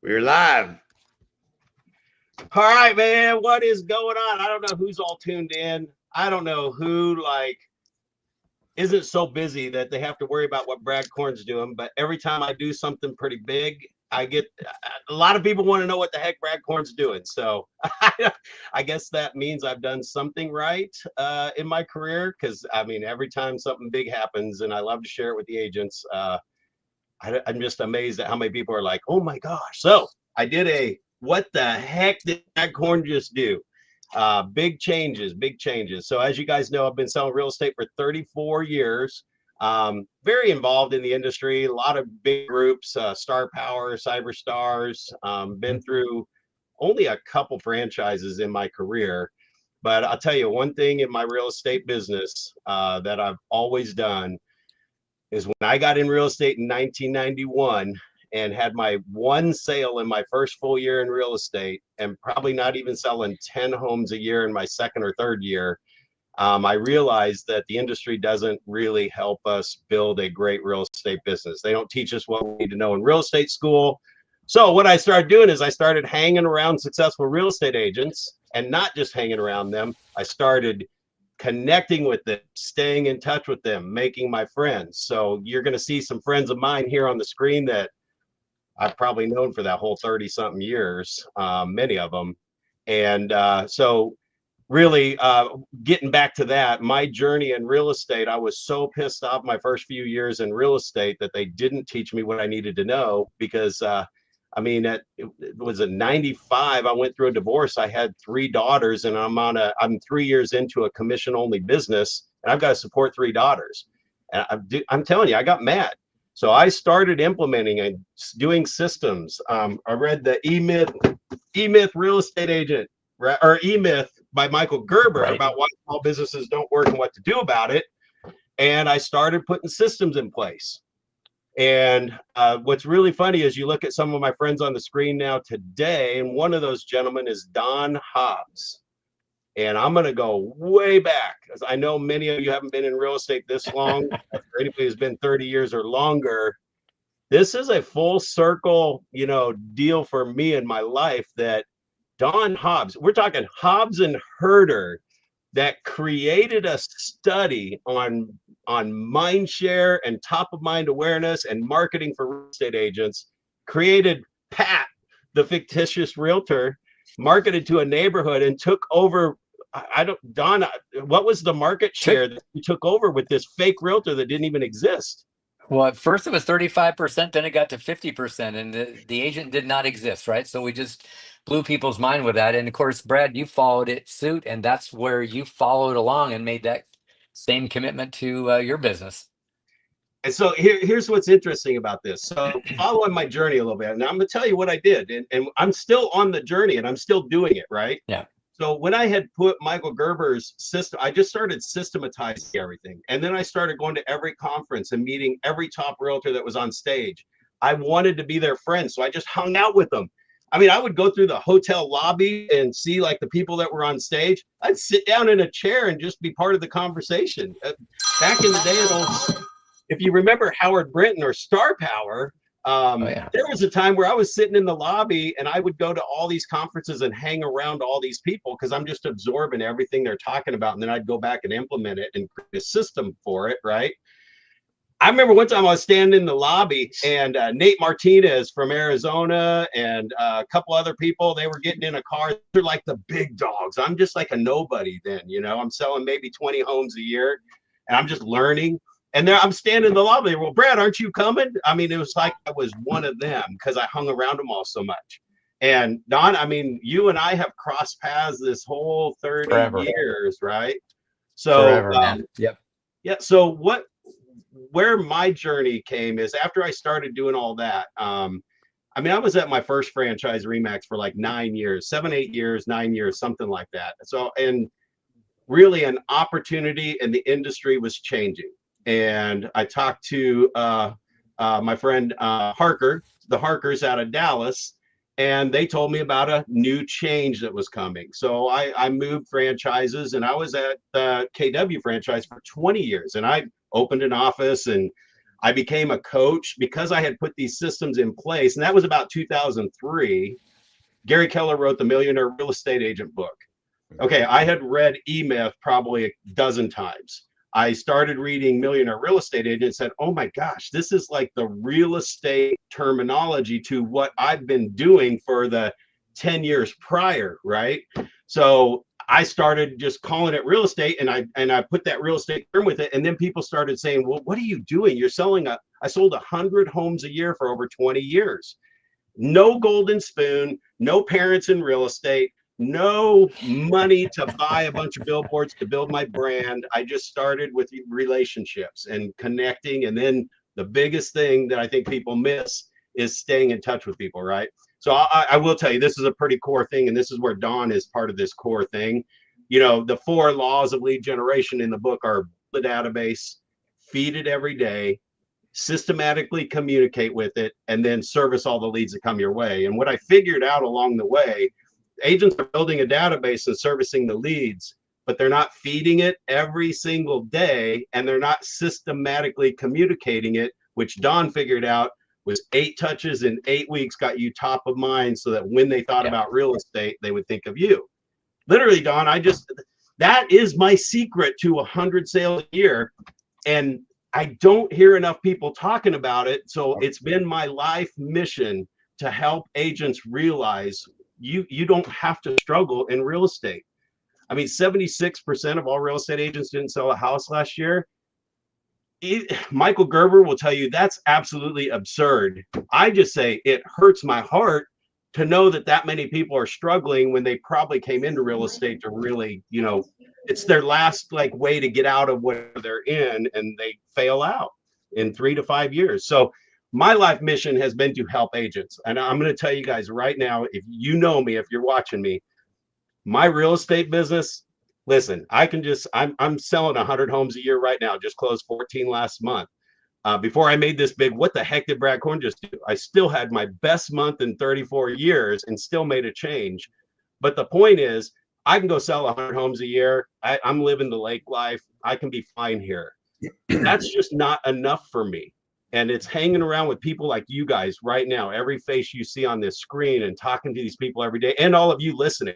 We're live. All right, man. What is going on? I don't know who's all tuned in. I don't know who isn't so busy that they have to worry about what Brad Korn's doing. But every time I do something pretty big, I get a lot of people want to know what the heck Brad Korn's doing. So I guess that means I've done something right in my career. Because I mean, every time something big happens, and I love to share it with the agents. I'm just amazed at how many people are like, "Oh my gosh!" So I did a what the heck did Brad Korn just do? Big changes, big changes. So as you guys know, I've been selling real estate for 34 years. Very involved in the industry. A lot of big groups, Star Power, Cyber Stars. Been through only a couple franchises in my career. But I'll tell you one thing in my real estate business that I've always done is when I got in real estate in 1991 and had my one sale in my first full year in real estate, and probably not even selling 10 homes a year in my second or third year, I realized that the industry doesn't really help us build a great real estate business. They don't teach us what we need to know in real estate school. So what I started doing is I started hanging around successful real estate agents, and not just hanging around them. I started connecting with them, staying in touch with them, making my friends. So you're going to see some friends of mine here on the screen that I've probably known for that whole 30 something years, many of them. And so really getting back to that, my journey in real estate, I was so pissed off my first few years in real estate that they didn't teach me what I needed to know. Because I mean, it was in 95. I went through a divorce. I had 3 daughters, and I'm 3 years into a commission only business, and I've got to support 3 daughters. And I'm telling you, I got mad. So I started implementing and doing systems. I read the E-Myth Real Estate Agent, or E-Myth by Michael Gerber, Right. about why small businesses don't work and what to do about it. And I started putting systems in place. And what's really funny is you look at some of my friends on the screen now today, and one of those gentlemen is Don Hobbs. And I'm going to go way back, because I know many of you haven't been in real estate this long. For anybody who's been 30 years or longer, this is a full circle, deal for me in my life. That Don Hobbs, we're talking Hobbs and Herder, that created a study on mind share and top of mind awareness and marketing for real estate agents, created Pat, the fictitious realtor, marketed to a neighborhood and took over. Don, what was the market share that you took over with this fake realtor that didn't even exist? Well, at first it was 35%, then it got to 50%, and the agent did not exist, right? So we just blew people's mind with that. And of course, Brad, you followed it suit, and that's where you followed along and made that same commitment to your business. And so here's what's interesting about this. So following my journey a little bit, and I'm going to tell you what I did. And I'm still on the journey, and I'm still doing it, right? Yeah. So when I had put Michael Gerber's system, I just started systematizing everything. And then I started going to every conference and meeting every top realtor that was on stage. I wanted to be their friend, so I just hung out with them. I mean, I would go through the hotel lobby and see like the people that were on stage. I'd sit down in a chair and just be part of the conversation. Back in the day, if you remember Howard Brinton or Star Power, there was a time where I was sitting in the lobby and I would go to all these conferences and hang around all these people, because I'm just absorbing everything they're talking about. And then I'd go back and implement it and create a system for it, right? I remember one time I was standing in the lobby, and Nate Martinez from Arizona and a couple other people, they were getting in a car. They're like the big dogs. I'm just like a nobody then, I'm selling maybe 20 homes a year, and I'm just learning. And there I'm standing in the lobby. Well, Brad, aren't you coming? I mean, it was like I was one of them because I hung around them all so much. And Don, I mean, you and I have crossed paths this whole 30 Forever. years, right? So, Forever, man. Yep. Yeah. So where my journey came is after I started doing all that. I mean, I was at my first franchise Remax for like 9 years, 7, 8 years, 9 years, something like that. So, and really an opportunity and the industry was changing. And I talked to my friend Harker, the Harkers out of Dallas, and they told me about a new change that was coming. So I moved franchises, and I was at the KW franchise for 20 years, and I opened an office, and I became a coach because I had put these systems in place. And that was about 2003. Gary Keller wrote the Millionaire Real Estate Agent book. Okay, I had read E-Myth probably a dozen times. I started reading Millionaire Real Estate Agent and said, oh my gosh, this is like the real estate terminology to what I've been doing for the 10 years prior, right? So I started just calling it real estate, and I put that real estate term with it. And then people started saying, well, what are you doing? You're selling I sold 100 homes a year for over 20 years. No golden spoon, no parents in real estate, no money to buy a bunch of billboards to build my brand. I just started with relationships and connecting. And then the biggest thing that I think people miss is staying in touch with people, right? So I will tell you, this is a pretty core thing. And this is where Don is part of this core thing. You know, the 4 laws of lead generation in the book are the database, feed it every day, systematically communicate with it, and then service all the leads that come your way. And what I figured out along the way, agents are building a database and servicing the leads, but they're not feeding it every single day, and they're not systematically communicating it, which Don figured out was 8 touches in 8 weeks got you top of mind, so that when they thought about real estate, they would think of you. Literally, Don, that is my secret to 100 sales a year. And I don't hear enough people talking about it. So it's been my life mission to help agents realize you don't have to struggle in real estate. I mean, 76% of all real estate agents didn't sell a house last year. Michael Gerber will tell you that's absolutely absurd. I just say it hurts my heart to know that many people are struggling when they probably came into real estate to really, you know, it's their last like way to get out of what they're in, and they fail out in 3 to 5 years. So my life mission has been to help agents. And I'm going to tell you guys right now, if you know me, if you're watching me, my real estate business, listen, I'm selling 100 homes a year right now. Just closed 14 last month. Before I made this big, what the heck did Brad Korn just do? I still had my best month in 34 years and still made a change. But the point is, I can go sell 100 homes a year. I'm living the lake life. I can be fine here. That's just not enough for me. And it's hanging around with people like you guys right now, every face you see on this screen, and talking to these people every day, and all of you listening.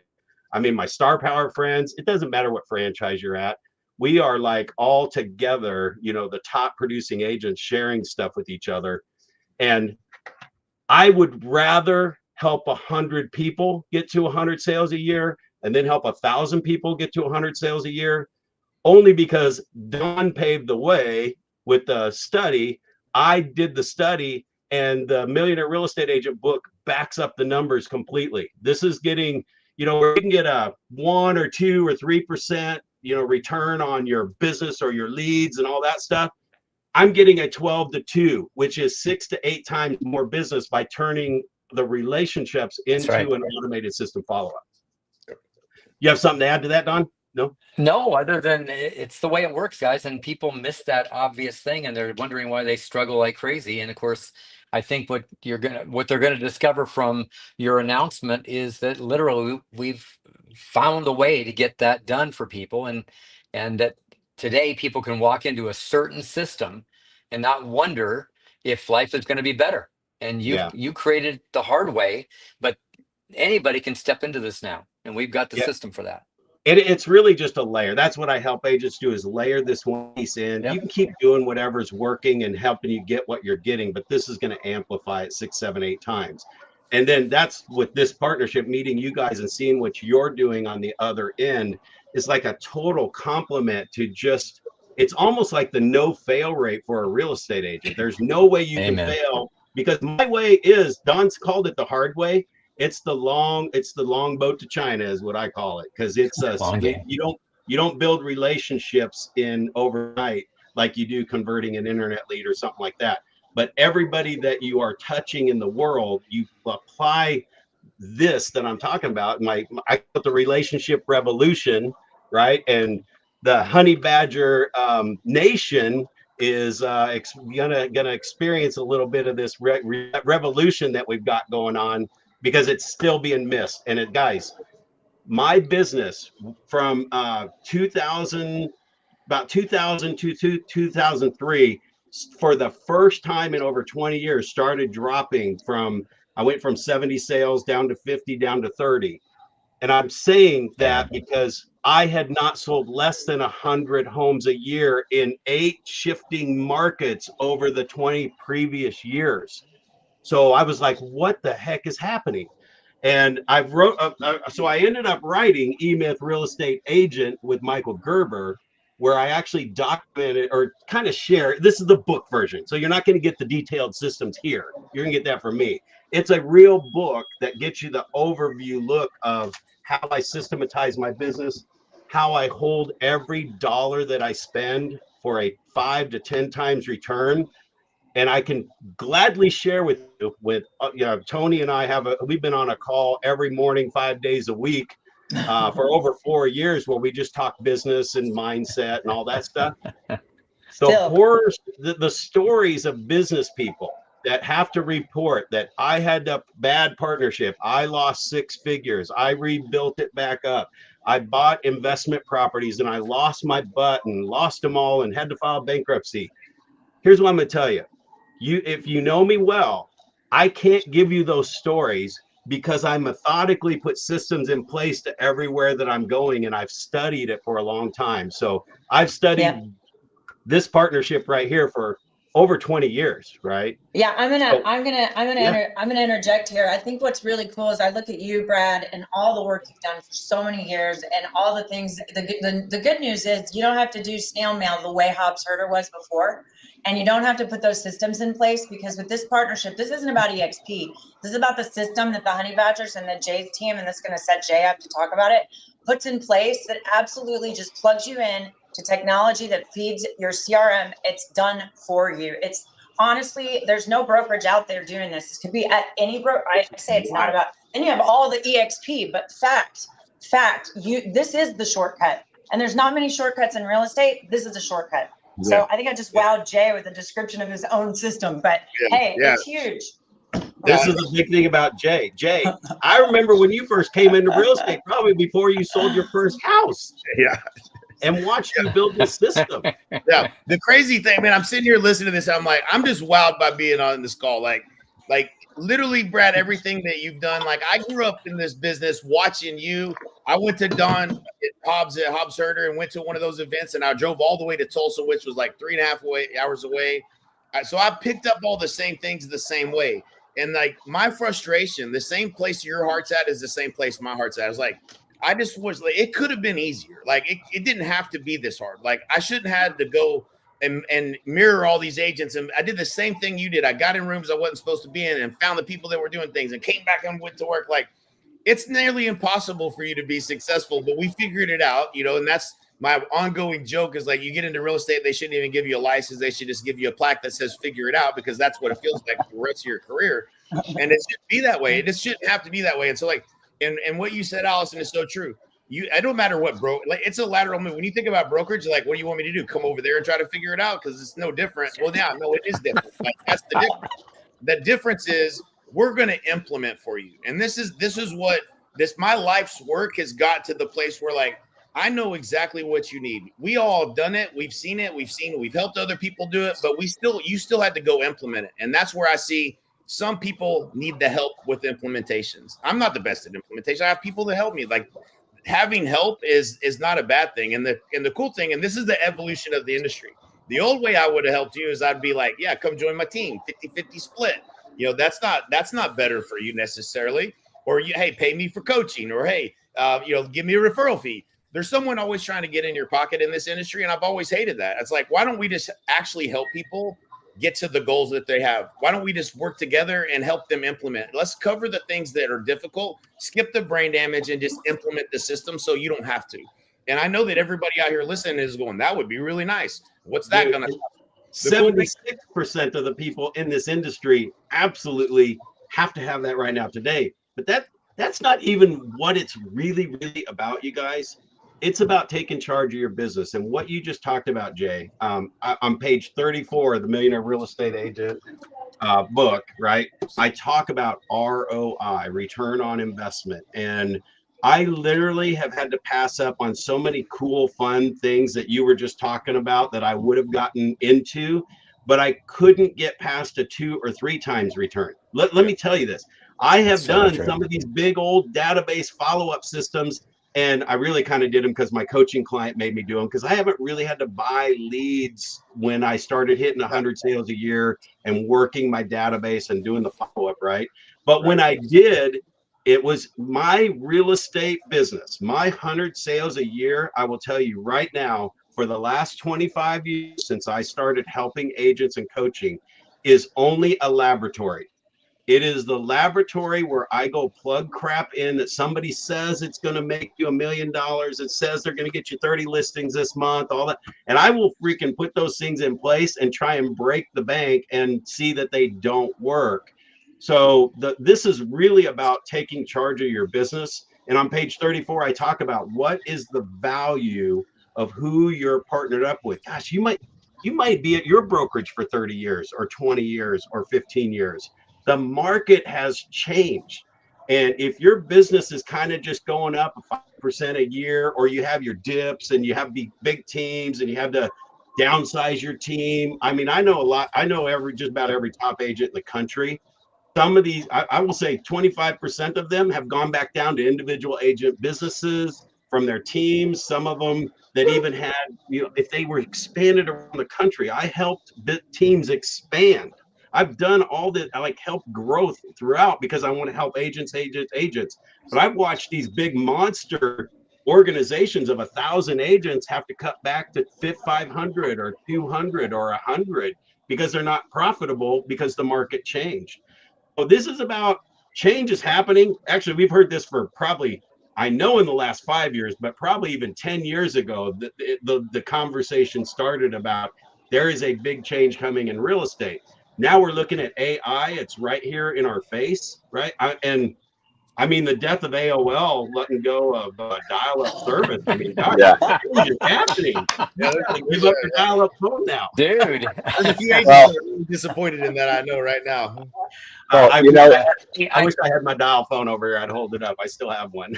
I mean, my Star Power friends, it doesn't matter what franchise you're at. We are like all together, you know, the top producing agents sharing stuff with each other. And I would rather help 100 people get to 100 sales a year and then help 1,000 people get to 100 sales a year, only because Don paved the way with the study. I did the study, and the Millionaire Real Estate Agent book backs up the numbers completely. This is getting, you know, where you can get a 1 or 2 or 3%, you know, return on your business or your leads and all that stuff. I'm getting a 12 to 2, which is 6 to 8 times more business by turning the relationships into an automated system follow-up. You have something to add to that, Don? No, other than it's the way it works, guys, and people miss that obvious thing, and they're wondering why they struggle like crazy. And of course, I think what they're gonna discover from your announcement is that literally we've found a way to get that done for people, and that today people can walk into a certain system and not wonder if life is going to be better. And you created the hard way, but anybody can step into this now, and we've got the system for that. It's really just a layer. That's what I help agents do, is layer this one piece in. You can keep doing whatever's working and helping you get what you're getting, but this is going to amplify it 6, 7, 8 times. And then that's with this partnership, meeting you guys and seeing what you're doing on the other end is like a total compliment to just, it's almost like the no fail rate for a real estate agent. There's no way you can fail, because my way is, Don's called it the hard way. It's the long boat to China is what I call it, because it's you don't build relationships in overnight like you do converting an internet lead or something like that. But everybody that you are touching in the world, you apply this that I'm talking about. I call it the relationship revolution, right? And the honey badger nation is gonna experience a little bit of this revolution that we've got going on, because it's still being missed. And guys, my business from 2000 to 2003 for the first time in over 20 years, started dropping I went from 70 sales down to 50, down to 30. And I'm saying that because I had not sold less than 100 homes a year in 8 shifting markets over the 20 previous years. So I was like, what the heck is happening? And so I ended up writing E-Myth Real Estate Agent with Michael Gerber, where I actually documented or kind of share. This is the book version. So you're not going to get the detailed systems here. You're going to get that from me. It's a real book that gets you the overview look of how I systematize my business, how I hold every dollar that I spend for a 5 to 10 times return. And I can gladly share with you, Tony and I we've been on a call every morning, 5 days a week for over 4 years, where we just talk business and mindset and all that stuff. The stories of business people that have to report that I had a bad partnership, I lost 6 figures, I rebuilt it back up, I bought investment properties and I lost my butt and lost them all and had to file bankruptcy. Here's what I'm going to tell you. If you know me well, I can't give you those stories because I methodically put systems in place to everywhere that I'm going, and I've studied it for a long time. So I've studied this partnership right here for over 20 years, right? Yeah, I'm gonna interject here. I think what's really cool is I look at you, Brad, and all the work you've done for so many years, and all the things. The good news is you don't have to do snail mail the way Hobbs Herder was before, and you don't have to put those systems in place, because with this partnership, this isn't about EXP. This is about the system that the Honey Badgers and the Jay's team, and that's going to set Jay up to talk about it, puts in place that absolutely just plugs you in to technology that feeds your CRM. It's done for you. It's honestly, there's no brokerage out there doing this. This could be at any broker. I say it's not about, and you have all the EXP, but this is the shortcut. And there's not many shortcuts in real estate. This is a shortcut. Yeah. So I think I just wowed Jay with the description of his own system, but it's huge. This is the big thing about Jay. Jay, I remember when you first came into real estate, probably before you sold your first house. Yeah. And watched you build this system. Yeah. The crazy thing, man, I'm sitting here listening to this. I'm like, I'm just wowed by being on this call. Like literally, Brad, everything that you've done. Like, I grew up in this business watching you. I went to Don at Hobbs Herder and went to one of those events, and I drove all the way to Tulsa, which was like 3.5 hours away. So I picked up all the same things the same way. And like my frustration, the same place your heart's at is the same place my heart's at. I was like, I just was like, it could have been easier. Like it didn't have to be this hard. Like I shouldn't have to go and mirror all these agents. And I did the same thing you did. I got in rooms I wasn't supposed to be in and found the people that were doing things and came back and went to work. Like it's nearly impossible for you to be successful, but we figured it out, and that's my ongoing joke is like, you get into real estate, they shouldn't even give you a license. They should just give you a plaque that says figure it out, because that's what it feels like for the rest of your career. And it should be that way. It just shouldn't have to be that way. And so like, and what you said, Allison, is so true. I don't matter what it's a lateral move. When you think about brokerage, like, what do you want me to do? Come over there and try to figure it out? Because it's no different. Well, yeah, no, it is different. Like, that's the difference. The difference is we're going to implement for you. And this is what my life's work has got to the place where like, I know exactly what you need. We all have done it. We've seen it. We've helped other people do it, but you still had to go implement it. And that's where I see some people need the help with implementations. I'm not the best at implementation. I have people that help me. Like, having help is not a bad thing. And the cool thing, and this is the evolution of the industry. The old way I would have helped you is I'd be like, yeah, come join my team, 50-50 split. That's not better for you necessarily. Or hey, pay me for coaching, or hey, give me a referral fee. There's someone always trying to get in your pocket in this industry, and I've always hated that. It's like, why don't we just actually help people get to the goals that they have? Why don't we just work together and help them implement? Let's cover the things that are difficult, skip the brain damage, and just implement the system so you don't have to. And I know that everybody out here listening is going, that would be really nice. What's that going to 76% of the people in this industry absolutely have to have that right now today. But that's not even what it's really, really about, you guys. It's about taking charge of your business. And what you just talked about, Jay, on page 34 of the Millionaire Real Estate Agent book, right? I talk about ROI, return on investment. And I literally have had to pass up on so many cool, fun things that you were just talking about that I would have gotten into. but I couldn't get past a 2 or 3 times return. Let me tell you this. I have done some of these big old database follow-up systems, and I really kind of did them because my coaching client made me do them, because I haven't really had to buy leads when I started hitting 100 sales a year and working my database and doing the follow-up, right? But when I did, it was my real estate business, my 100 sales a year. I will tell you right now, for the last 25 years since I started helping agents and coaching, is only a laboratory. It is the laboratory where I go plug crap in that somebody says it's going to make you $1 million. It says they're going to get you 30 listings this month, all that. And I will freaking put those things in place and try and break the bank and see that they don't work. So this is really about taking charge of your business. And on page 34, I talk about what is the value of who you're partnered up with. Gosh, you might be at your brokerage for 30 years or 20 years or 15 years. The market has changed. And if your business is kind of just going up 5% a year, or you have your dips and you have big teams and you have to downsize your team. I mean, I know just about every top agent in the country. Some of these, I will say 25% of them have gone back down to individual agent businesses from their teams. Some of them that even had, if they were expanded around the country, I helped teams expand. I've done all that. I help growth throughout because I want to help agents. But I've watched these big monster organizations of 1,000 agents have to cut back to 500 or 200 or 100 because they're not profitable because the market changed. So this is about change is happening. Actually, we've heard this for probably, I know in the last 5 years, but probably even 10 years ago, the conversation started about there is a big change coming in real estate. Now we're looking at AI. It's right here in our face, right? I mean, the death of AOL, letting go of dial-up service. I mean, gosh, change is happening. You gotta give up your dial-up phone now. Dude. There's a few agents that are really disappointed in that, I know right now. Well, I wish I had my dial phone over here. I'd hold it up. I still have one.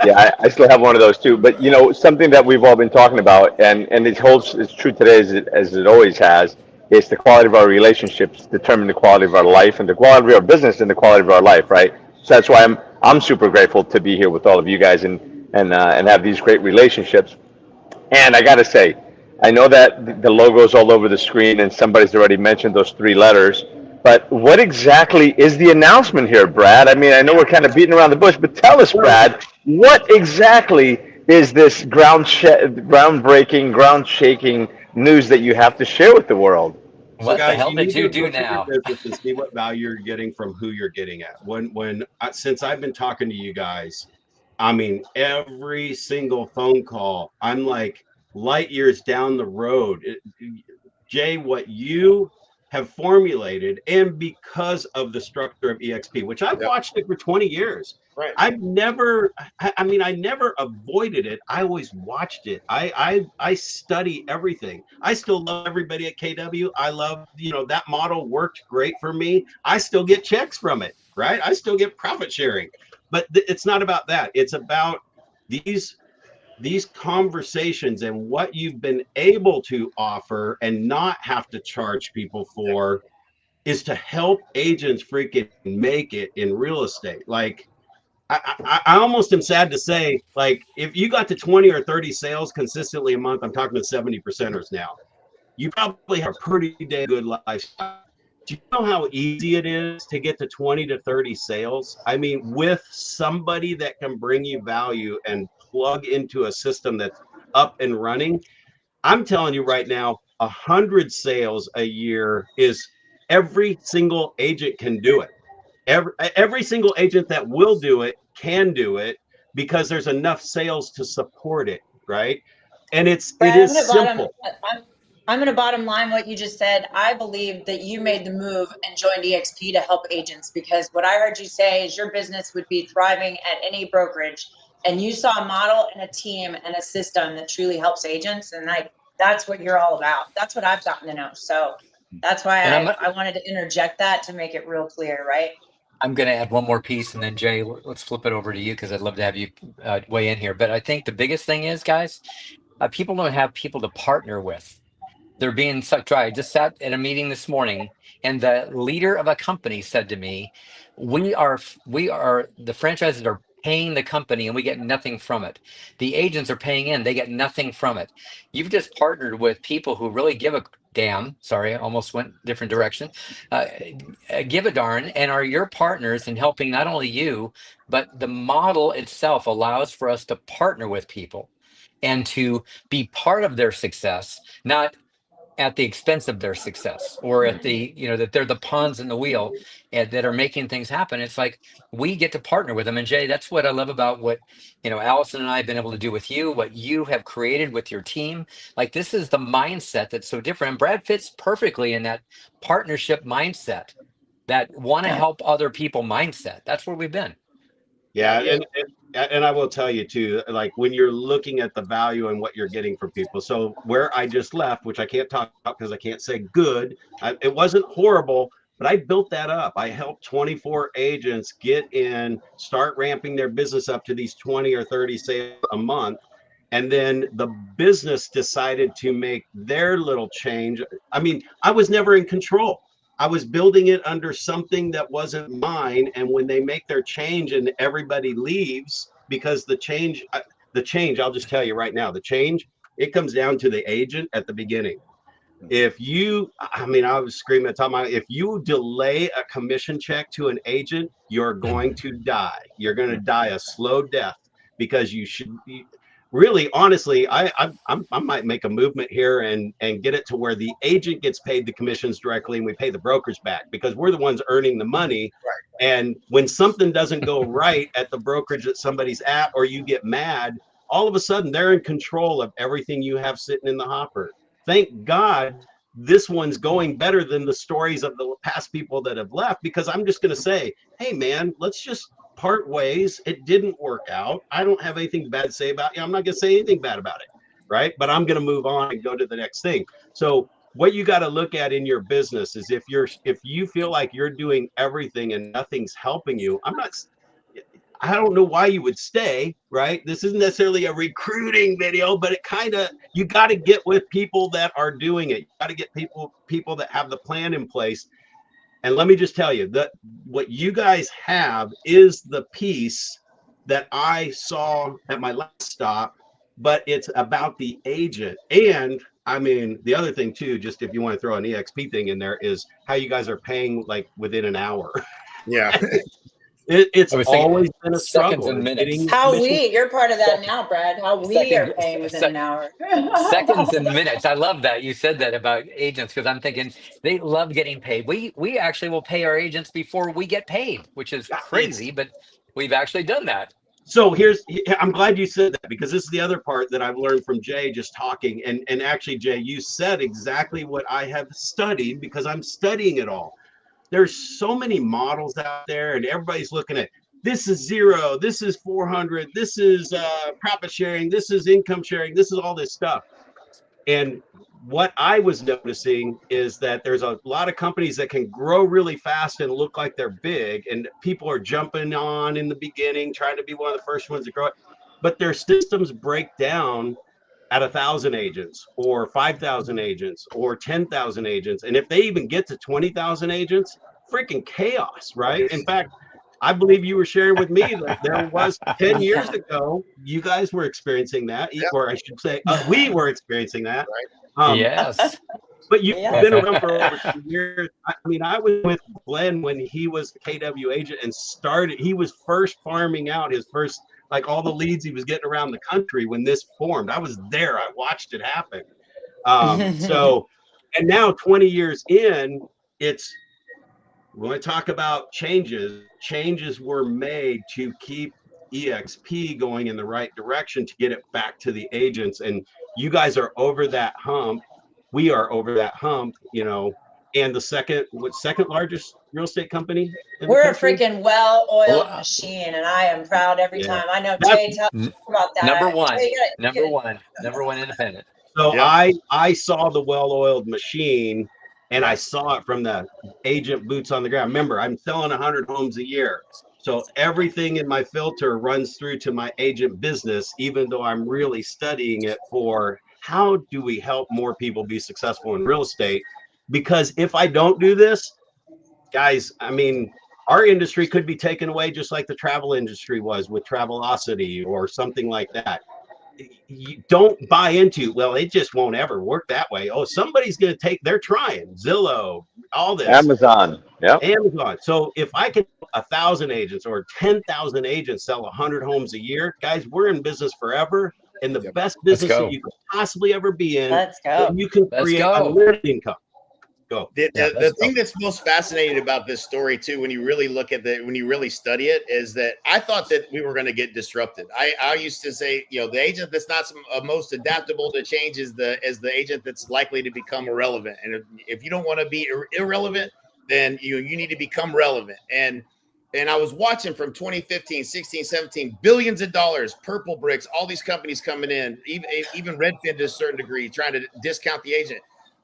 Yeah, I still have one of those too. But something that we've all been talking about, and it's true today as it always has, is the quality of our relationships determine the quality of our life, and the quality of our business and the quality of our life, right? So that's why I'm super grateful to be here with all of you guys and have these great relationships. And I gotta say, I know that the logo's all over the screen, and somebody's already mentioned those 3 letters. But what exactly is the announcement here, Brad? I mean, I know we're kind of beating around the bush, but tell us, Brad, what exactly is this groundbreaking, ground-shaking news that you have to share with the world? What the hell did you do now? To see what value you're getting from who you're getting at. Since I've been talking to you guys, I mean, every single phone call, I'm like light years down the road. Jay, what you have formulated, and because of the structure of EXP, which I've watched it for 20 years. Right. I never avoided it. I always watched it. I study everything. I still love everybody at KW. I love, that model worked great for me. I still get checks from it, right? I still get profit sharing, but it's not about that. It's about these conversations and what you've been able to offer and not have to charge people for is to help agents freaking make it in real estate. Like, I almost am sad to say, like, if you got to 20 or 30 sales consistently a month, I'm talking to 70%ers now, you probably have a pretty damn good lifestyle. Do you know how easy it is to get to 20 to 30 sales? I mean, with somebody that can bring you value and plug into a system that's up and running, I'm telling you right now, 100 sales a year is every single agent can do it. Every single agent that will do it can do it because there's enough sales to support it, right? And it is simple. I'm going to bottom line what you just said. I believe that you made the move and joined EXP to help agents, because what I heard you say is your business would be thriving at any brokerage, and you saw a model and a team and a system that truly helps agents, and that's what you're all about. That's what I've gotten to know. So that's why I wanted to interject that to make it real clear, right? I'm going to add one more piece, and then Jay, let's flip it over to you because I'd love to have you weigh in here. But I think the biggest thing is, guys, people don't have people to partner with. They're being sucked dry. I just sat at a meeting this morning, and the leader of a company said to me, we are the franchises are paying the company and we get nothing from it. The agents are paying in, they get nothing from it. You've just partnered with people who really give a damn. Sorry, I almost went different direction. Give a darn, and are your partners in helping not only you, but the model itself allows for us to partner with people and to be part of their success, not at the expense of their success, or at the, that they're the pawns in the wheel and that are making things happen. It's like we get to partner with them. And Jay, that's what I love about what, Allison and I have been able to do with you, what you have created with your team. Like, this is the mindset that's so different. And Brad fits perfectly in that partnership mindset, that want to help other people mindset. That's where we've been. Yeah, and I will tell you too, like when you're looking at the value and what you're getting from people. So where I just left, which I can't talk about because I can't say good, it wasn't horrible, but I built that up. I helped 24 agents get in, start ramping their business up to these 20 or 30 sales a month. And then the business decided to make their little change. I mean, I was never in control. I was building it under something that wasn't mine. And when they make their change and everybody leaves, because the change, I'll just tell you right now, the change, it comes down to the agent at the beginning. If you, I was screaming at the time, if you delay a commission check to an agent, you're going to die. You're going to die a slow death, because you should be. Really, honestly, I might make a movement here and get it to where the agent gets paid the commissions directly and we pay the brokers back, because we're the ones earning the money. Right. And when something doesn't go right at the brokerage that somebody's at, or you get mad, all of a sudden they're in control of everything you have sitting in the hopper. Thank God this one's going better than the stories of the past people that have left, because I'm just going to say, hey, man, let's just part ways. It didn't work out. I don't have anything bad to say about you. I'm not going to say anything bad about it, right? But I'm going to move on and go to the next thing. So what you got to look at in your business is if you feel like you're doing everything and nothing's helping you, I don't know why you would stay, right? This isn't necessarily a recruiting video, but you got to get with people that are doing it. You got to get people that have the plan in place. And let me just tell you that what you guys have is the piece that I saw at my last stop, but it's about the agent. And the other thing too, just if you want to throw an EXP thing in there, is how you guys are paying like within an hour. Yeah. It's always been a struggle. And minutes. You're part of that now, Brad. We are paying within an hour. Seconds and minutes. I love that. You said that about agents, because I'm thinking they love getting paid. We actually will pay our agents before we get paid, which is crazy, but we've actually done that. So I'm glad you said that, because this is the other part that I've learned from Jay just talking. And actually, Jay, you said exactly what I have studied, because I'm studying it all. There's so many models out there, and everybody's looking at, this is 0, this is 400, this is profit sharing, this is income sharing, this is all this stuff. And what I was noticing is that there's a lot of companies that can grow really fast and look like they're big, and people are jumping on in the beginning, trying to be one of the first ones to grow it, but their systems break down at 1,000 agents or 5,000 agents or 10,000 agents. And if they even get to 20,000 agents, freaking chaos, right? In fact, I believe you were sharing with me that there was 10 years ago, you guys were experiencing that, or I should say, we were experiencing that. Yes. But you've been around for over 2 years. I was with Glenn when he was the KW agent and he was first farming out his first, like all the leads he was getting around the country when this formed. I was there. I watched it happen. And now 20 years in, when I talk about changes were made to keep EXP going in the right direction, to get it back to the agents. And you guys are over that hump. We are over that hump, and the second largest real estate company. We're a freaking well-oiled machine, and I am proud every time. I know Jay talked about that. Number one independent. So I saw the well-oiled machine, and I saw it from the agent boots on the ground. Remember, I'm selling 100 homes a year. So everything in my filter runs through to my agent business, even though I'm really studying it for how do we help more people be successful in real estate? Because if I don't do this, guys, I mean, our industry could be taken away just like the travel industry was with Travelocity or something like that. You don't buy into, well, it just won't ever work that way. Oh, somebody's going to they're trying Zillow, all this. Amazon. Yeah. Amazon. So if I can 1,000 agents or 10,000 agents sell 100 homes a year, guys, we're in business forever. And the best business that you could possibly ever be in. Let's go. And you can create unlimited income. Go. The thing that's most fascinating about this story too, when you really look at when you really study it, is that I thought that we were going to get disrupted. I used to say, you know, the agent that's not most adaptable to change is the agent that's likely to become irrelevant. And if you don't want to be irrelevant, then you need to become relevant. And I was watching from 2015, 16, 17, billions of dollars, Purple Bricks, all these companies coming in, even Redfin to a certain degree, trying to discount the agent.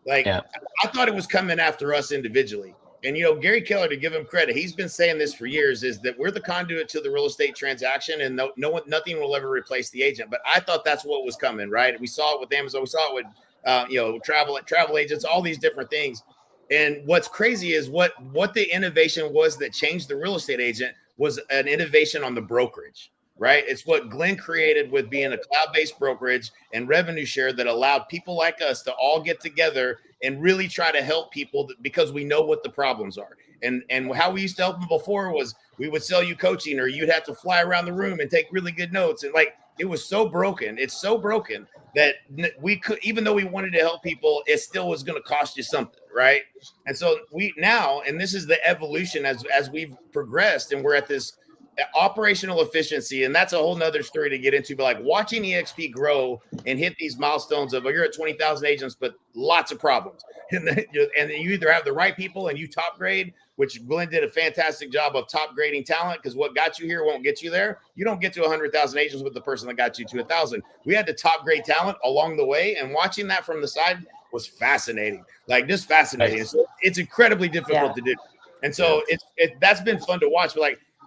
Like, I thought it was coming after us individually. And, you know, Gary Keller, to give him credit, he's been saying this for years, is that we're the conduit to the real estate transaction, and nothing will ever replace the agent. But I thought that's what was coming, right? We saw it with Amazon. We saw it with, travel agents, all these different things. And what's crazy is what the innovation was that changed the real estate agent was an innovation on the brokerage. Right. It's what Glenn created with being a cloud-based brokerage and revenue share that allowed people like us to all get together and really try to help people because we know what the problems are. And how we used to help them before was we would sell you coaching, or you'd have to fly around the room and take really good notes. And like, it was so broken. It's so broken that we could, even though we wanted to help people, it still was going to cost you something. Right. And so and this is the evolution as we've progressed, and we're at this operational efficiency, and that's a whole nother story to get into. But like watching EXP grow and hit these milestones of, you're at 20,000 agents, but lots of problems, and you either have the right people and you top grade, which Glenn did a fantastic job of top grading talent, because what got you here won't get you there. You don't get to 100,000 agents with the person that got you to 1,000. We had to top grade talent along the way, and watching that from the side was fascinating, like just fascinating. Nice. So it's incredibly difficult to do, and so that's been fun to watch.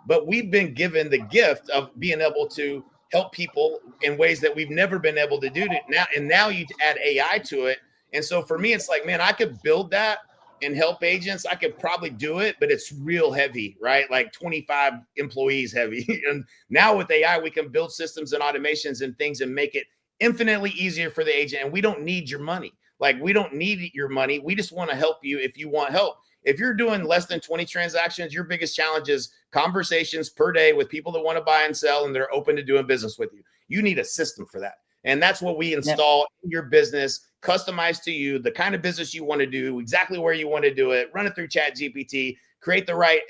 But we've been given the gift of being able to help people in ways that we've never been able to do now. And now you add AI to it. And so for me, it's like, man, I could build that and help agents. I could probably do it, but it's real heavy, right? Like 25 employees heavy. And now with AI, we can build systems and automations and things and make it infinitely easier for the agent. And we don't need your money. Like, we don't need your money. We just want to help you if you want help. If you're doing less than 20 transactions, your biggest challenge is conversations per day with people that want to buy and sell, and they're open to doing business with you. You need a system for that. And that's what we install in your business, customized to you, the kind of business you want to do, exactly where you want to do it, run it through ChatGPT, create the right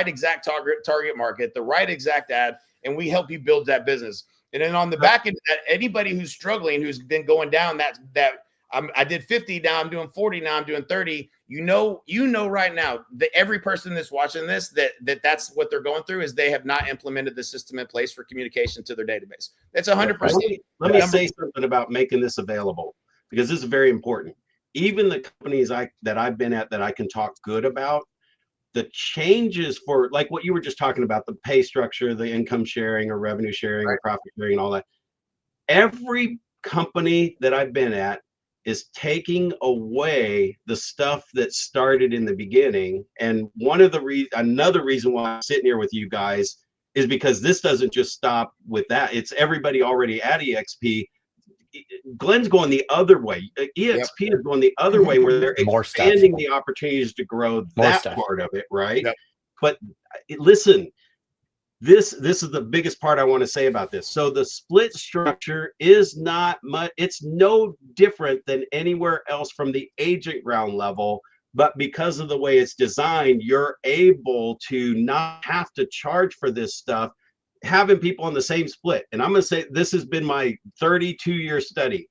exact target market, the right exact ad, and we help you build that business. And then on the back end, anybody who's struggling, who's been going down I did 50, now I'm doing 40, now I'm doing 30. You know right now that every person that's watching this, that's what they're going through, is they have not implemented the system in place for communication to their database. That's 100%. Let me say something about making this available, because this is very important. Even the companies that I've been at that I can talk good about, the changes for, like what you were just talking about, the pay structure, the income sharing or revenue sharing or profit sharing and all that. Every company that I've been at is taking away the stuff that started in the beginning. And another reason why I'm sitting here with you guys is because this doesn't just stop with that. It's everybody already at EXP. Glenn's going the other way. EXP is going the other way, where they're expanding the opportunities to grow that part of it, right? Yep. But listen, this is the biggest part I want to say about this. So the split structure is not much. It's no different than anywhere else from the agent ground level. But because of the way it's designed, you're able to not have to charge for this stuff, having people on the same split. And I'm going to say, this has been my 32-year study.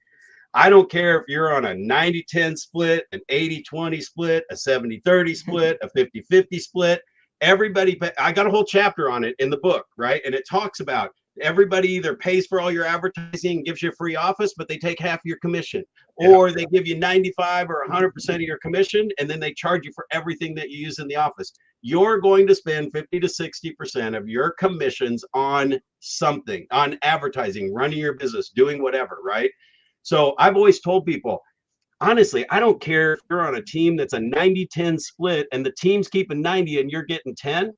I don't care if you're on a 90-10 split, an 80-20 split, a 70-30 split, a 50-50 split. Everybody, I got a whole chapter on it in the book, right? And it talks about everybody either pays for all your advertising and gives you a free office, but they take half of your commission, or they give you 95 or 100% of your commission, and then they charge you for everything that you use in the office. You're going to spend 50 to 60% of your commissions on something, on advertising, running your business, doing whatever, right? So I've always told people, honestly, I don't care if you're on a team that's a 90-10 split and the team's keeping 90 and you're getting 10.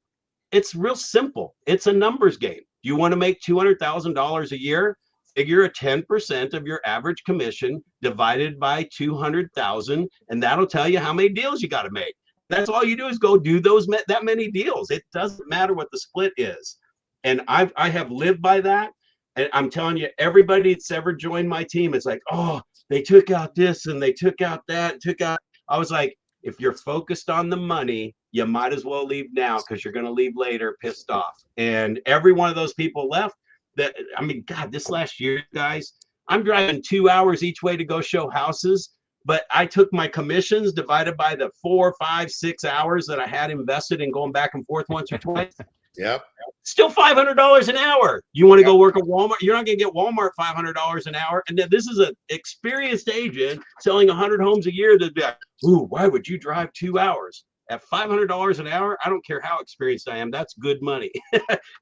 It's real simple. It's a numbers game. You want to make $200,000 a year? Figure a 10% of your average commission divided by 200,000, and that'll tell you how many deals you got to make. That's all you do is go do that many deals. It doesn't matter what the split is. And I have lived by that. And I'm telling you, everybody that's ever joined my team, it's like, oh, they took out this and they took out that, I was like, if you're focused on the money, you might as well leave now because you're going to leave later pissed off. And every one of those people left. That, I mean, God, this last year, guys, I'm driving 2 hours each way to go show houses, but I took my commissions divided by the 4, 5, 6 hours that I had invested in going back and forth once or twice. Yep. Still $500 an hour. You want to go work at Walmart? You're not going to get Walmart $500 an hour. And then this is an experienced agent selling 100 homes a year. That'd be like, ooh, why would you drive 2 hours at $500 an hour? I don't care how experienced I am. That's good money.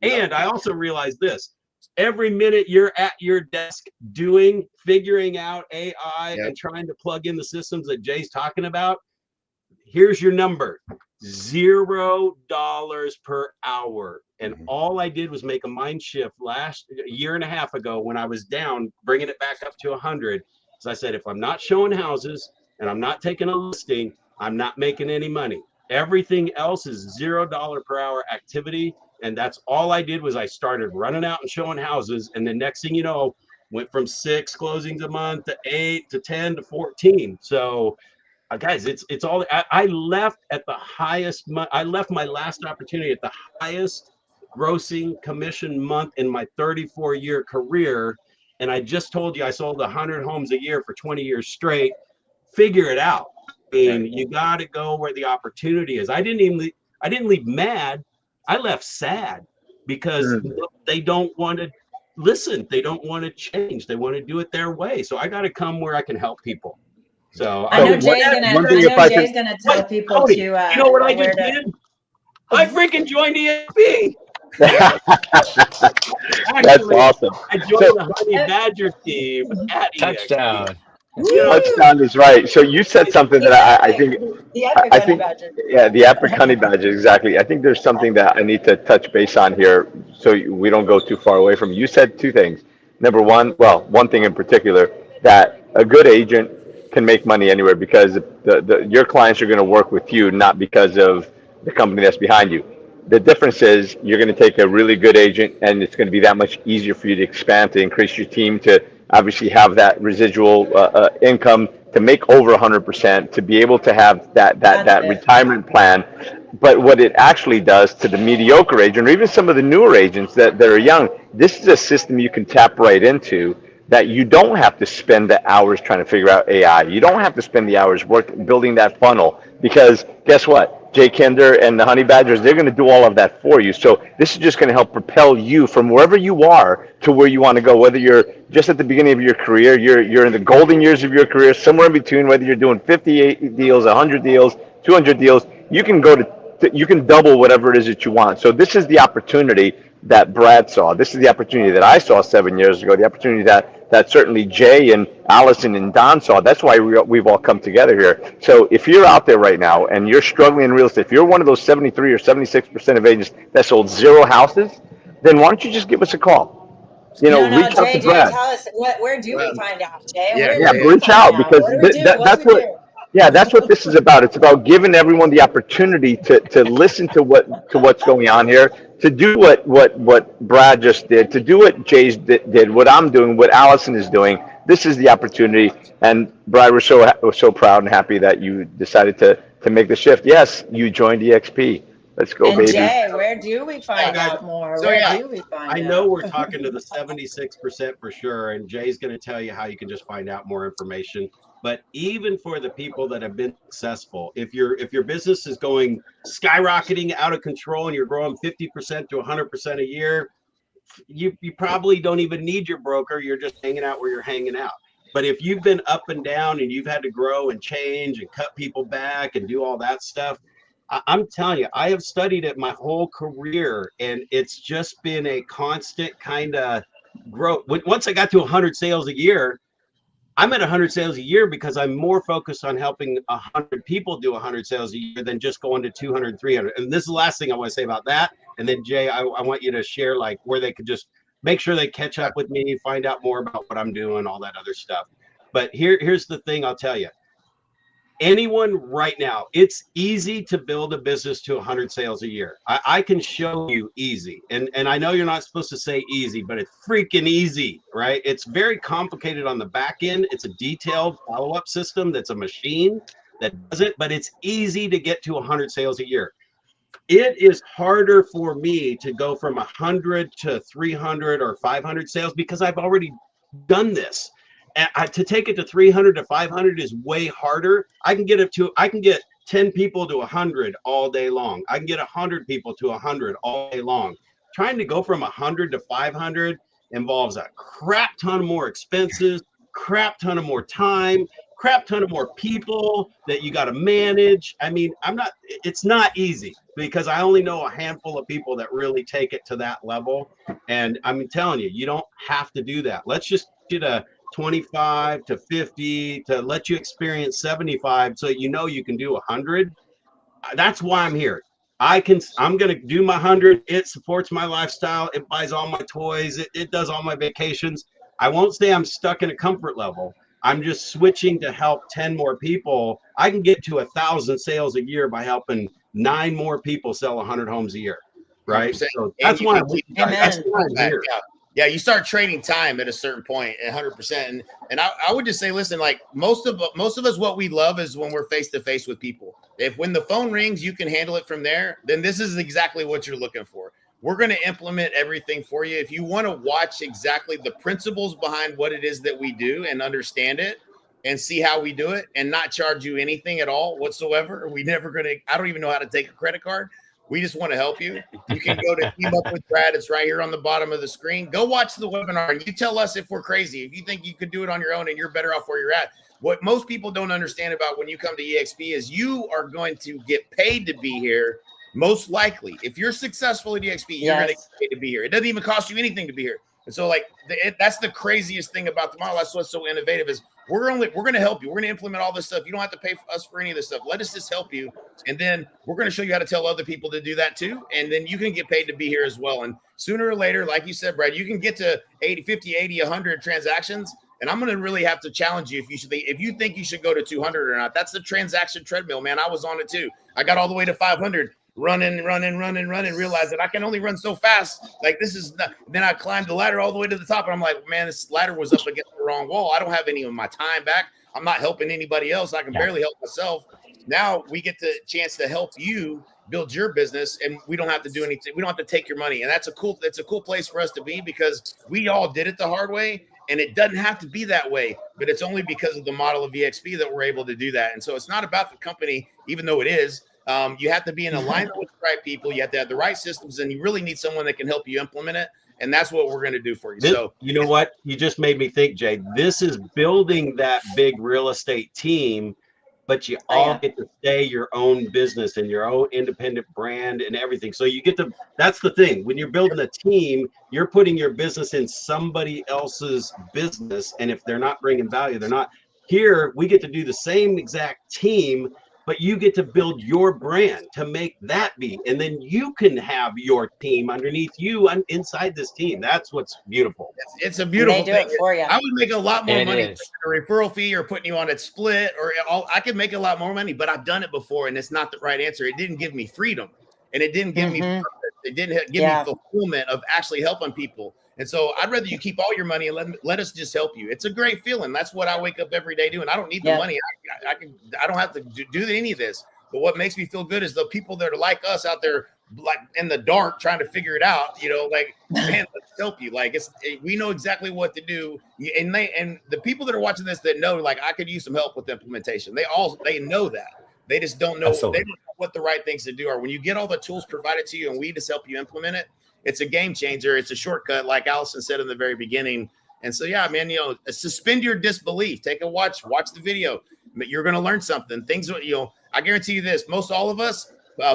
And I also realized this. Every minute you're at your desk figuring out AI and trying to plug in the systems that Jay's talking about, here's your number, $0 per hour. And all I did was make a mind shift a year and a half ago when I was down, bringing it back up to 100. So I said, if I'm not showing houses and I'm not taking a listing, I'm not making any money. Everything else is $0 per hour activity. And that's all I did was I started running out and showing houses. And the next thing you know, went from 6 closings a month to 8 to 10 to 14. So guys, it's all, I left at the highest, I left my last opportunity at the highest grossing commission month in my 34-year career. And I just told you I sold 100 homes a year for 20 years straight. Figure it out. I mean, you got to go where the opportunity is. I didn't leave mad. I left sad because they don't want to listen. They don't want to change. They want to do it their way. So I got to come where I can help people. So I know Jay's gonna tell people to. You know what I just did? I freaking joined EXP. That's awesome. I joined the Honey Badger team at Touchdown. EXP. Touchdown is right. So you said something that I think, the epic honey badger, exactly. I think there's something that I need to touch base on here so we don't go too far away from it. You said two things. Number one, well, one thing in particular, that a good agent can make money anywhere because your clients are going to work with you, not because of the company that's behind you. The difference is you're going to take a really good agent and it's going to be that much easier for you to expand, to increase your team, to obviously have that residual income, to make over 100%, to be able to have that retirement plan. But what it actually does to the mediocre agent, or even some of the newer agents that are young, this is a system you can tap right into, that you don't have to spend the hours trying to figure out AI. You don't have to spend the hours building that funnel, because guess what? Jay Kinder and the Honey Badgers, they're going to do all of that for you. So this is just going to help propel you from wherever you are to where you want to go, whether you're just at the beginning of your career, you're in the golden years of your career, somewhere in between, whether you're doing 58 deals, 100 deals, 200 deals, you can go you can double whatever it is that you want. So this is the opportunity that Brad saw. This is the opportunity that I saw 7 years ago, the opportunity that certainly Jay and Allison and Don saw. That's why we've all come together here. So if you're out there right now and you're struggling in real estate, if you're one of those 73 or 76% of agents that sold 0 houses, then why don't you just give us a call? Reach out to Brad. Tell us, where do we find out, Jay? Reach out, because that's what this is about. It's about giving everyone the opportunity to listen to what's going on here, to do what Brad just did, to do what Jay did, what I'm doing, what Allison is doing. This is the opportunity. And Brad, we're so proud and happy that you decided to make the shift. Yes, you joined EXP. Let's go, baby. Jay, where do we find out more? I know we're talking to the 76% for sure, and Jay's going to tell you how you can just find out more information. But even for the people that have been successful, if your business is going skyrocketing out of control and you're growing 50% to 100% a year, you probably don't even need your broker. You're just hanging out where you're hanging out. But if you've been up and down and you've had to grow and change and cut people back and do all that stuff, I'm telling you, I have studied it my whole career, and it's just been a constant kind of growth. Once I got to 100 sales a year, I'm at 100 sales a year because I'm more focused on helping 100 people do 100 sales a year than just going to 200, 300. And this is the last thing I want to say about that. And then Jay, I want you to share like where they could just make sure they catch up with me, find out more about what I'm doing, all that other stuff. But here's the thing I'll tell you. Anyone right now, it's easy to build a business to 100 sales a year. I can show you easy. And I know you're not supposed to say easy, but it's freaking easy, right? It's very complicated on the back end. It's a detailed follow-up system that's a machine that does it, but it's easy to get to 100 sales a year. It is harder for me to go from 100 to 300 or 500 sales because I've already done this. To take it to 300 to 500 is way harder. I can get 10 people to 100 all day long. I can get 100 people to 100 all day long. Trying to go from 100 to 500 involves a crap ton of more expenses, crap ton of more time, crap ton of more people that you got to manage. I mean, it's not easy because I only know a handful of people that really take it to that level. And I'm telling you, you don't have to do that. Let's just get a 25 to 50 to let you experience 75 so you know you can do 100. That's why I'm here. I'm going to do my 100. It supports my lifestyle. It buys all my toys. It does all my vacations. I won't say I'm stuck in a comfort level. I'm just switching to help 10 more people. I can get to 1,000 sales a year by helping 9 more people sell 100 homes a year. Right. So that's why I'm here. Yeah, you start trading time at a certain point, 100%. And I would just say, listen, like most of us, what we love is when we're face to face with people. When the phone rings, you can handle it from there. Then this is exactly what you're looking for. We're going to implement everything for you. If you want to watch exactly the principles behind what it is that we do and understand it and see how we do it and not charge you anything at all whatsoever, I don't even know how to take a credit card. We just want to help you. You can go to Team Up with Brad. It's right here on the bottom of the screen. Go watch the webinar and you tell us if we're crazy. If you think you could do it on your own and you're better off where you're at. What most people don't understand about when you come to EXP is you are going to get paid to be here. Most likely, if you're successful at EXP, you're going to get paid to be here. It doesn't even cost you anything to be here. And so like that's the craziest thing about the model. That's what's so innovative is we're going to help you. We're going to implement all this stuff. You don't have to pay us for any of this stuff. Let us just help you. And then we're going to show you how to tell other people to do that too. And then you can get paid to be here as well. And sooner or later, like you said, Brad, you can get to 80, 50, 80, 100 transactions. And I'm going to really have to challenge you if you think you should go to 200 or not. That's the transaction treadmill, man. I was on it too. I got all the way to 500. Running, realize that I can only run so fast. Like this is not, then I climbed the ladder all the way to the top. And I'm like, man, this ladder was up against the wrong wall. I don't have any of my time back. I'm not helping anybody else. I can barely help myself. Now we get the chance to help you build your business and we don't have to do anything. We don't have to take your money. And that's a cool place for us to be because we all did it the hard way. And it doesn't have to be that way, but it's only because of the model of EXP that we're able to do that. And so it's not about the company, even though it is. You have to be in alignment with the right people. You have to have the right systems, and you really need someone that can help you implement it. And that's what we're going to do for you. So you know what? You just made me think, Jay. This is building that big real estate team, but you all get to stay your own business and your own independent brand and everything. So you get to, that's the thing. When you're building a team, you're putting your business in somebody else's business. And if they're not bringing value, they're not. Here, we get to do the same exact team, but you get to build your brand to make that be. And then you can have your team underneath you and inside this team. That's what's beautiful. It's a beautiful thing. It for you. I would make a lot more money with a referral fee or putting you on a split I could make a lot more money, but I've done it before and it's not the right answer. It didn't give me freedom and it didn't give me purpose. It didn't give me fulfillment of actually helping people. And so I'd rather you keep all your money and let us just help you. It's a great feeling. That's what I wake up every day doing. I don't need the money. I don't have to do any of this. But what makes me feel good is the people that are like us out there, like in the dark, trying to figure it out. You know, like man, let's help you. Like we know exactly what to do. And the people that are watching this that know, like I could use some help with the implementation. They know that. They just don't know. Absolutely. They don't know what the right things to do are. When you get all the tools provided to you, and we just help you implement it. It's a game changer. It's a shortcut, like Allison said in the very beginning. And so, yeah, man, suspend your disbelief. Take a watch the video. You're going to learn something. Things, I guarantee you this. Most all of us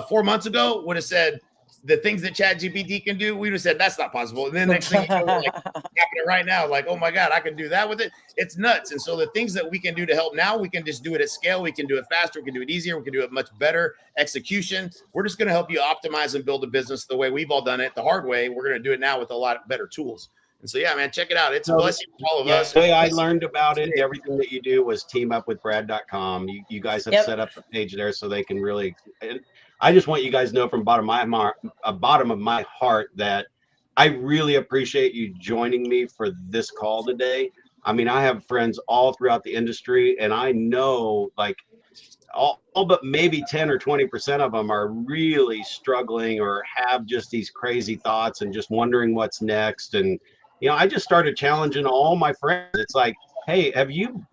4 months ago would have said, the things that ChatGPT can do, we would have said that's not possible. And then next thing you know, we're like happening right now, like, oh my God, I can do that with it. It's nuts. And so the things that we can do to help now, we can just do it at scale. We can do it faster. We can do it easier. We can do it much better execution. We're just going to help you optimize and build a business the way we've all done it, the hard way. We're going to do it now with a lot better tools. And so, yeah, man, check it out. It's a blessing for all of us. The way I learned about it, everything that you do was teamupwithbrad.com. You guys have set up a page there so they can really. I just want you guys to know from bottom of my heart that I really appreciate you joining me for this call today. I mean, I have friends all throughout the industry, and I know like all but maybe 10 or 20% of them are really struggling or have just these crazy thoughts and just wondering what's next. And you know, I just started challenging all my friends. It's like, hey, have you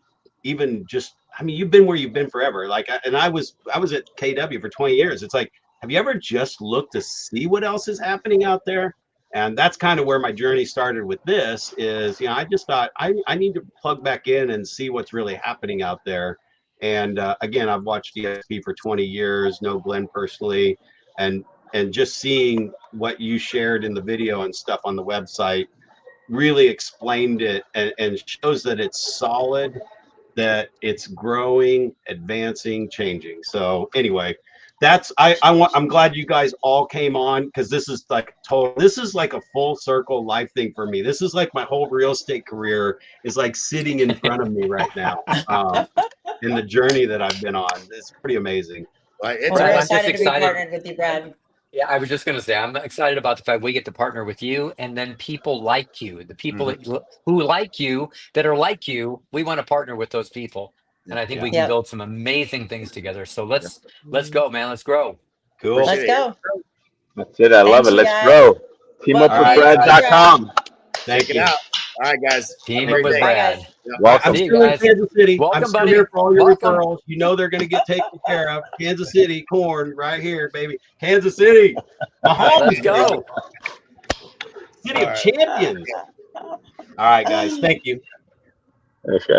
even just, I mean, you've been where you've been forever. Like, and I was at KW for 20 years. It's like, have you ever just looked to see what else is happening out there? And that's kind of where my journey started with this is, you know, I just thought I need to plug back in and see what's really happening out there. And again, I've watched DSP for 20 years, know Glenn personally, and just seeing what you shared in the video and stuff on the website really explained it and shows that it's solid, that it's growing, advancing, changing. So anyway, that's I'm glad you guys all came on, because this is like a full circle life thing for me. This is like my whole real estate career is like sitting in front of me right now. In the journey that I've been on. It's pretty amazing. We're excited to be partnered with you, Brad. Yeah, I was just going to say, I'm excited about the fact we get to partner with you, and then people like you, the people who like you, that are like you, we want to partner with those people. And I think we can build some amazing things together. So let's go, man. Let's grow. Cool. Let's go. That's it. I love it. Let's grow. Teamupwithbrad.com. Thank you. Out. All right, guys. Team up with Brad. Welcome. I'm still in Kansas City. Welcome, I'm still buddy. here for all your Welcome. referrals. You know they're going to get taken care of. Kansas City, Korn, right here, baby. Kansas City. Let's go. City of champions. All right, guys. Thank you. Thanks, guys.